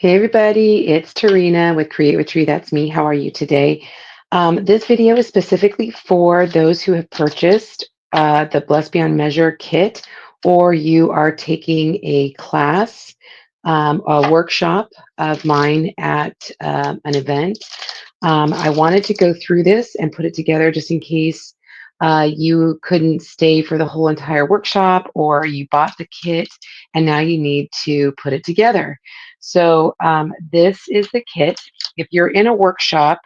Hey everybody, it's Tarina with Create with Tree. That's me. How are you today? This video is specifically for those who have purchased the Blessed Beyond Measure kit, or you are taking a class, a workshop of mine at an event. I wanted to go through this and put it together just in case you couldn't stay for the whole entire workshop, or you bought the kit and now you need to put it together. So this is the kit. If you're in a workshop,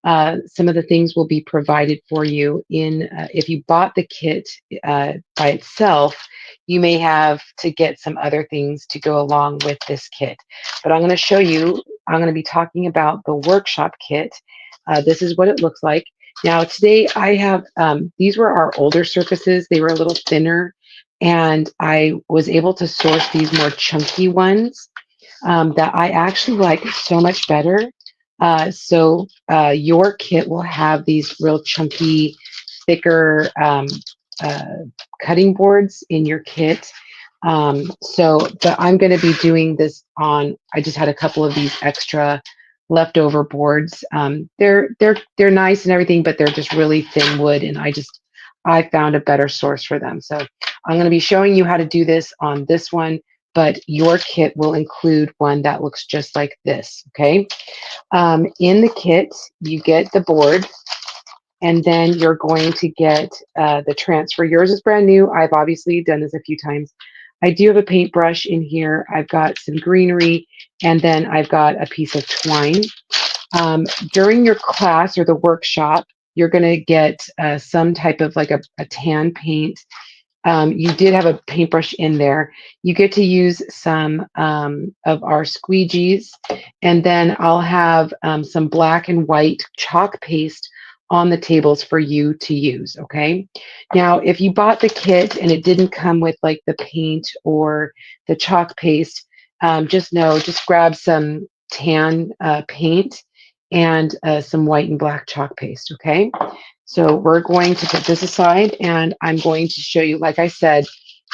some of the things will be provided for you in, if you bought the kit by itself, you may have to get some other things to go along with this kit. But I'm going to show you, I'm going to be talking about the workshop kit. This is what it looks like. Now today I have, these were our older surfaces. They were a little thinner, and I was able to source these more chunky ones that I actually like so much better. Your kit will have these real chunky, thicker uh, cutting boards in your kit. But I'm going to be doing this on. I just had a couple of these extra leftover boards. They're nice and everything, but they're just really thin wood, and I found a better source for them. So I'm going to be showing you how to do this on this one, but your kit will include one that looks just like this, okay? In the kit, you get the board, and then you're going to get the transfer. Yours is brand new. I've obviously done this a few times. I do have a paintbrush in here. I've got some greenery, and then I've got a piece of twine. During your class or the workshop, you're going to get some type of like a tan paint. You did have a paintbrush in there. You get to use some of our squeegees, and then I'll have some black and white chalk paste on the tables for you to use, okay? Now, if you bought the kit and it didn't come with like the paint or the chalk paste, just grab some tan paint and some white and black chalk paste, okay? So we're going to put this aside, and I'm going to show you, like I said,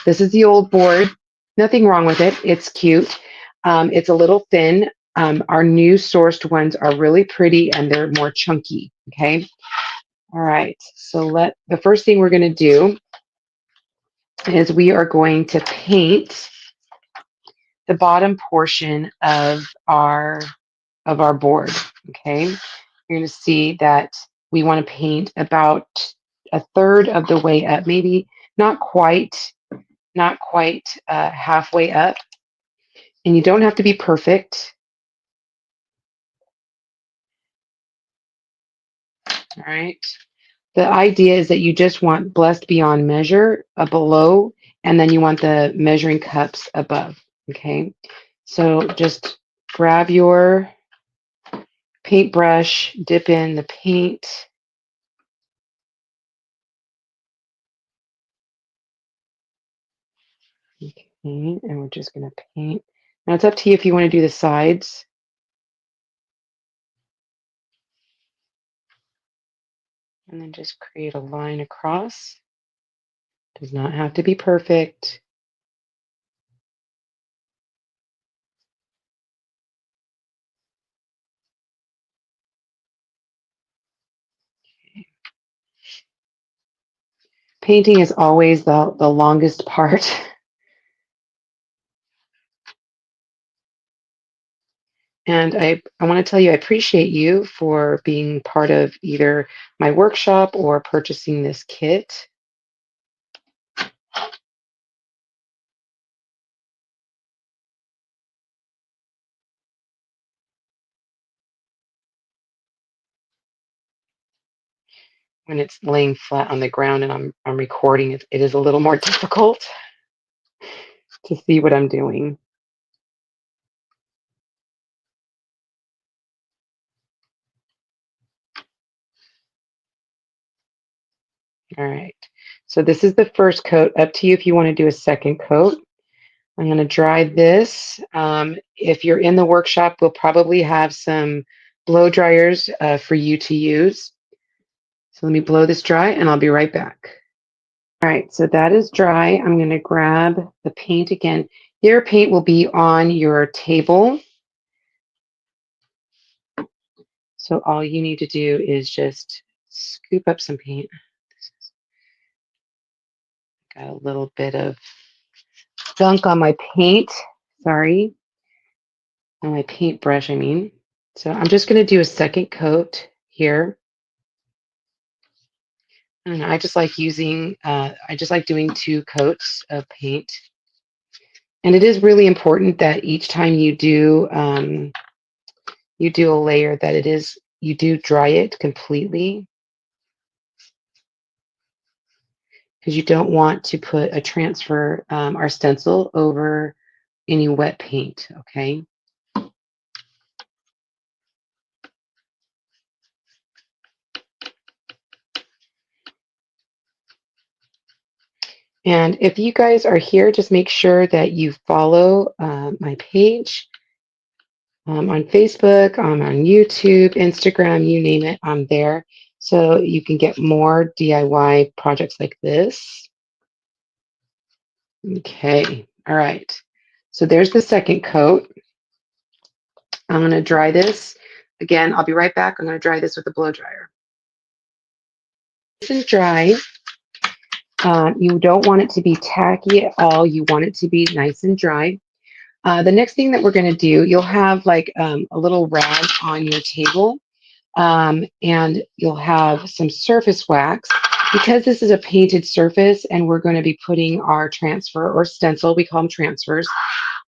this is the old board. Nothing wrong with it. It's cute. It's a little thin. Our new sourced ones are really pretty, and they're more chunky, okay? All right, so the first thing we're gonna do is we are going to paint the bottom portion of our board, okay? You're gonna see that we want to paint about a third of the way up, maybe not quite, halfway up. And you don't have to be perfect. All right. The idea is that you just want Blessed Beyond Measure below, and then you want the measuring cups above. Okay. So just grab your paintbrush, dip in the paint. Okay, and we're just going to paint. Now it's up to you if you want to do the sides. And then just create a line across. Does not have to be perfect. Painting is always the longest part. And I want to tell you, I appreciate you for being part of either my workshop or purchasing this kit. When it's laying flat on the ground and I'm recording, it is a little more difficult to see what I'm doing. All right. So this is the first coat. Up to you if you want to do a second coat. I'm going to dry this. If you're in the workshop, we'll probably have some blow dryers for you to use. So let me blow this dry and I'll be right back. All right, so that is dry. I'm going to grab the paint again. Your paint will be on your table. So all you need to do is just scoop up some paint. Got a little bit of gunk on my paint. Sorry. On my paintbrush, I mean. So I'm just going to do a second coat here. And I just like doing 2 coats of paint. And it is really important that each time you do a layer that you do dry it completely, because you don't want to put a transfer or stencil over any wet paint, okay? And if you guys are here, just make sure that you follow my page on Facebook, on YouTube, Instagram, you name it, I'm there. So you can get more DIY projects like this. Okay, all right. So there's the second coat. I'm going to dry this. Again, I'll be right back. I'm going to dry this with a blow dryer. Nice and dry. You don't want it to be tacky at all. You want it to be nice and dry. The next thing that we're going to do, you'll have like a little rag on your table, and you'll have some surface wax. Because this is a painted surface and we're going to be putting our transfer or stencil, we call them transfers,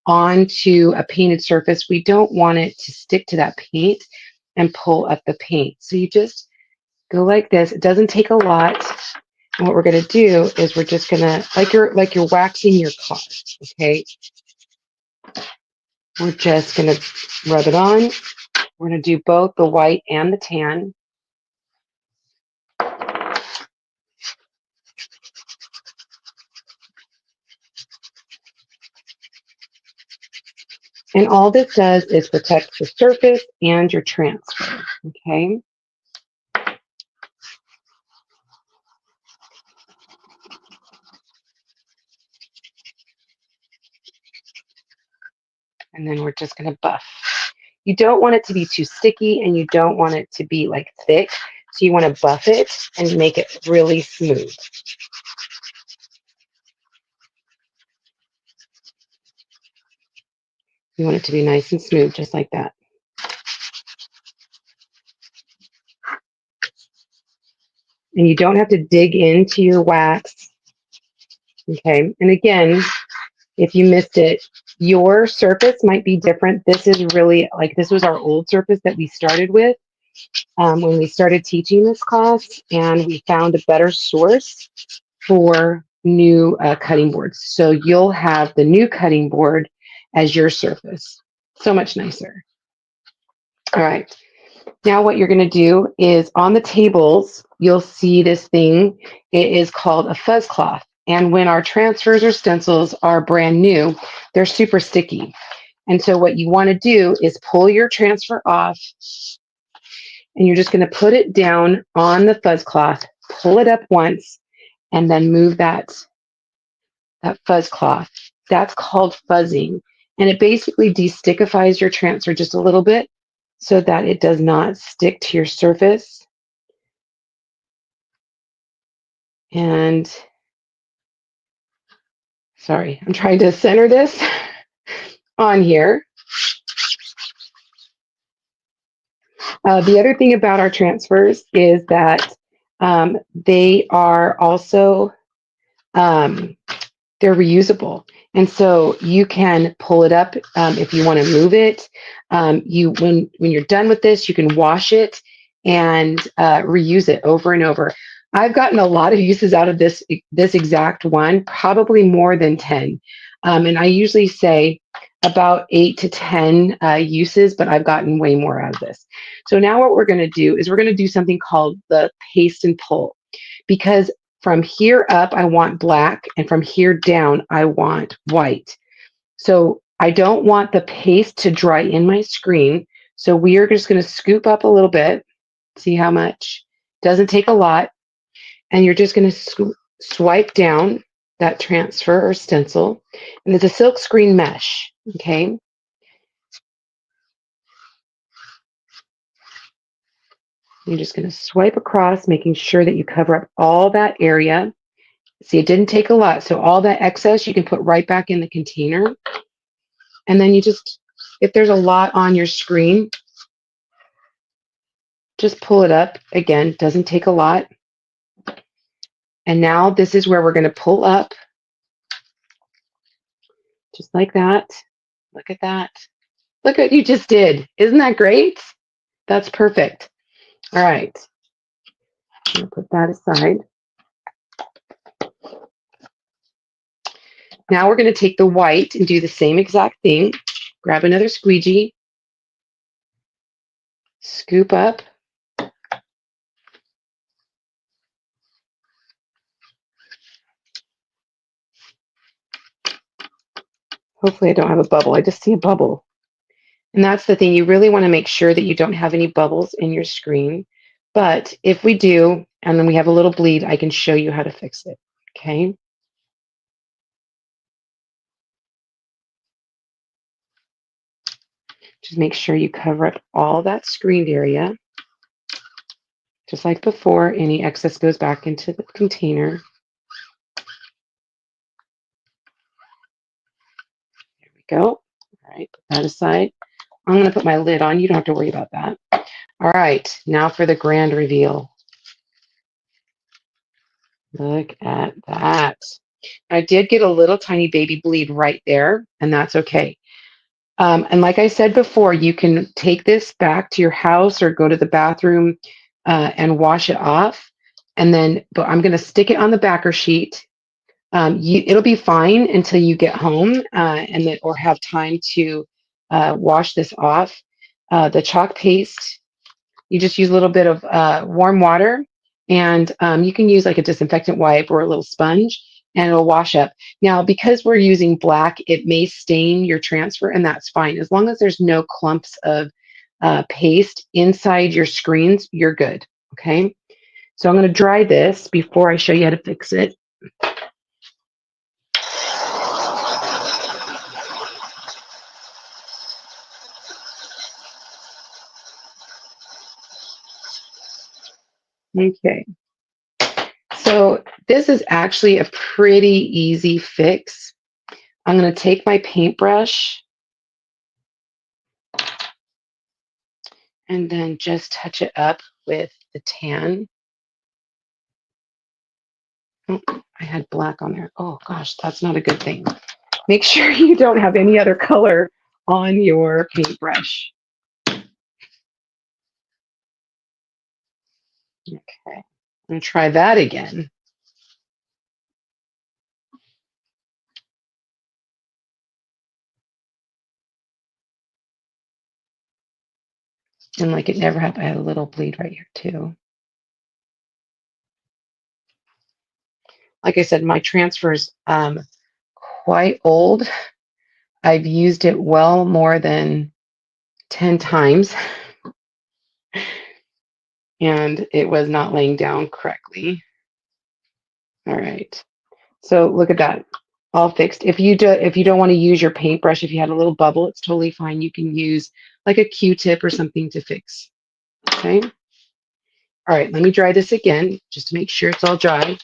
onto a painted surface, we don't want it to stick to that paint and pull up the paint. So you just go like this. It doesn't take a lot. And what we're going to do is we're just going to, like you're waxing your car, okay? We're just going to rub it on. We're going to do both the white and the tan. And all this does is protect the surface and your transfer, okay? And then we're just going to buff. You don't want it to be too sticky and you don't want it to be like thick. So you want to buff it and make it really smooth. You want it to be nice and smooth, just like that. And you don't have to dig into your wax. Okay. And again, if you missed it, your surface might be different. This is really like, this was our old surface that we started with when we started teaching this class, and we found a better source for new cutting boards. So you'll have the new cutting board as your surface. So much nicer. All right. Now what you're going to do is on the tables, you'll see this thing. It is called a fuzz cloth. And when our transfers or stencils are brand new, they're super sticky. And so what you want to do is pull your transfer off, and you're just going to put it down on the fuzz cloth, pull it up once, and then move that fuzz cloth. That's called fuzzing. And it basically destickifies your transfer just a little bit so that it does not stick to your surface. And sorry, I'm trying to center this on here. The other thing about our transfers is that they are also they're reusable, and so you can pull it up if you want to move it. When you're done with this, you can wash it and reuse it over and over. I've gotten a lot of uses out of this exact one, probably more than 10. And I usually say about 8 to 10 uses, but I've gotten way more out of this. So now what we're going to do is we're going to do something called the paste and pull, because from here up, I want black, and from here down, I want white. So I don't want the paste to dry in my screen. So we are just going to scoop up a little bit. See how much? Doesn't take a lot. And you're just going to swipe down that transfer or stencil. And it's a silk screen mesh, okay? You're just going to swipe across, making sure that you cover up all that area. See, it didn't take a lot. So all that excess you can put right back in the container. And then you just, if there's a lot on your screen, just pull it up. Again, doesn't take a lot. And now this is where we're going to pull up, just like that. Look at that. Look what you just did. Isn't that great? That's perfect. All right. I'm going to put that aside. Now we're going to take the white and do the same exact thing. Grab another squeegee. Scoop up. Hopefully I don't have a bubble. I just see a bubble. And that's the thing. You really want to make sure that you don't have any bubbles in your screen. But if we do, and then we have a little bleed, I can show you how to fix it. Okay. Just make sure you cover up all that screened area. Just like before, any excess goes back into the container. There we go. All right, put that aside. I'm going to put my lid on. You don't have to worry about that. All right, now for the grand reveal. Look at that. I did get a little tiny baby bleed right there, and that's okay. And like I said before, you can take this back to your house or go to the bathroom and wash it off. And then, but I'm going to stick it on the backer sheet. It'll be fine until you get home and then, or have time to wash this off. The chalk paste, you just use a little bit of warm water, and you can use like a disinfectant wipe or a little sponge, and it'll wash up. Now, because we're using black, it may stain your transfer, and that's fine. As long as there's no clumps of paste inside your screens, you're good. Okay. So I'm going to dry this before I show you how to fix it. Okay. So this is actually a pretty easy fix. I'm going to take my paintbrush and then just touch it up with the tan. Oh, I had black on there. Oh gosh, that's not a good thing. Make sure you don't have any other color on your paintbrush. Okay, I'm going to try that again. And like it never happened, I had a little bleed right here too. Like I said, my transfer's quite old. I've used it well more than 10 times, and it was not laying down correctly. All right. So look at that, all fixed. If you don't want to use your paintbrush, if you had a little bubble, it's totally fine. You can use like a Q-tip or something to fix. Okay. All right, let me dry this again just to make sure it's all dry.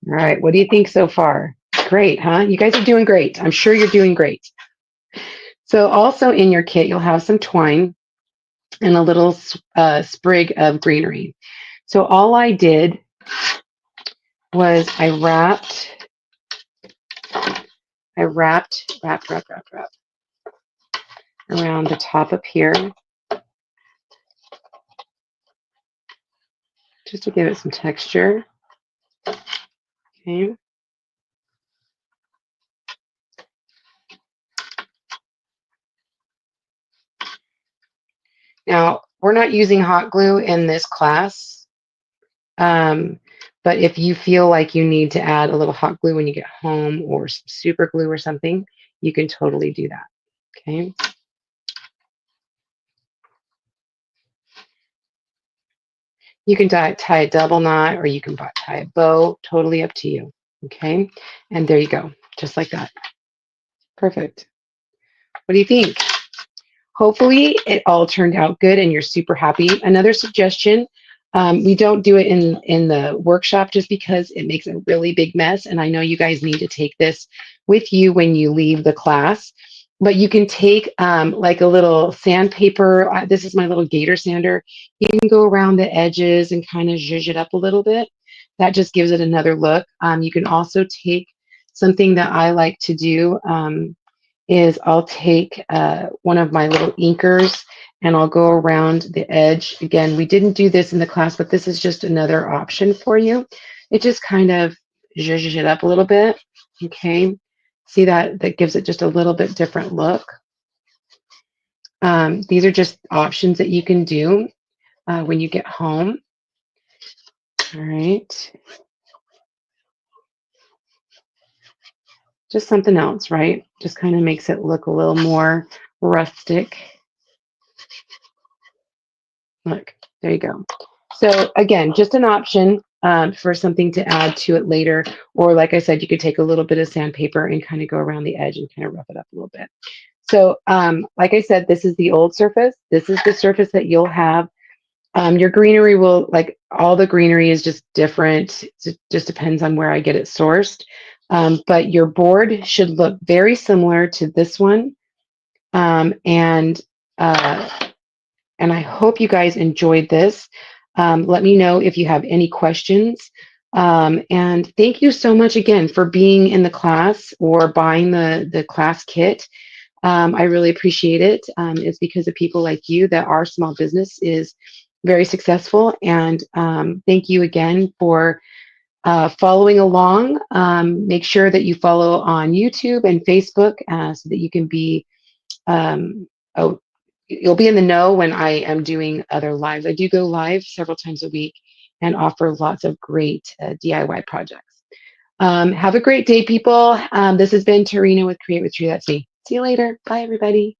All right, what do you think so far? Great, huh? You guys are doing great. I'm sure you're doing great. So also in your kit, you'll have some twine and a little sprig of greenery. So all I did was I wrapped around the top up here, just to give it some texture. Okay. Now, we're not using hot glue in this class, but if you feel like you need to add a little hot glue when you get home or some super glue or something, you can totally do that. Okay. You can tie a double knot or you can tie a bow, totally up to you. Okay. And there you go. Just like that. Perfect. What do you think? Hopefully it all turned out good and you're super happy. Another suggestion, we don't do it in the workshop just because it makes a really big mess. And I know you guys need to take this with you when you leave the class. But you can take like a little sandpaper. This is my little gator sander. You can go around the edges and kind of zhuzh it up a little bit. That just gives it another look. You can also take something that I like to do. Is I'll take one of my little inkers and I'll go around the edge. Again, we didn't do this in the class, but this is just another option for you. It just kind of zhuzhes it up a little bit. Okay. See that? That gives it just a little bit different look. These are just options that you can do when you get home. All right. Just something else, right? Just kind of makes it look a little more rustic. Look, there you go. So again, just an option for something to add to it later. Or like I said, you could take a little bit of sandpaper and kind of go around the edge and kind of rough it up a little bit. So like I said, this is the old surface. This is the surface that you'll have. Your greenery will, like all the greenery is just different. It just depends on where I get it sourced. But your board should look very similar to this one. And I hope you guys enjoyed this. Let me know if you have any questions. And thank you so much again for being in the class or buying the class kit. I really appreciate it. It's because of people like you that our small business is very successful. And thank you again for following along. Make sure that you follow on YouTube and Facebook so that you can be oh, you'll be in the know when I am doing other lives. I do go live several times a week and offer lots of great DIY projects. Have a great day, people. This has been Tarina with Create with Tree. That's me. See you later. Bye, everybody.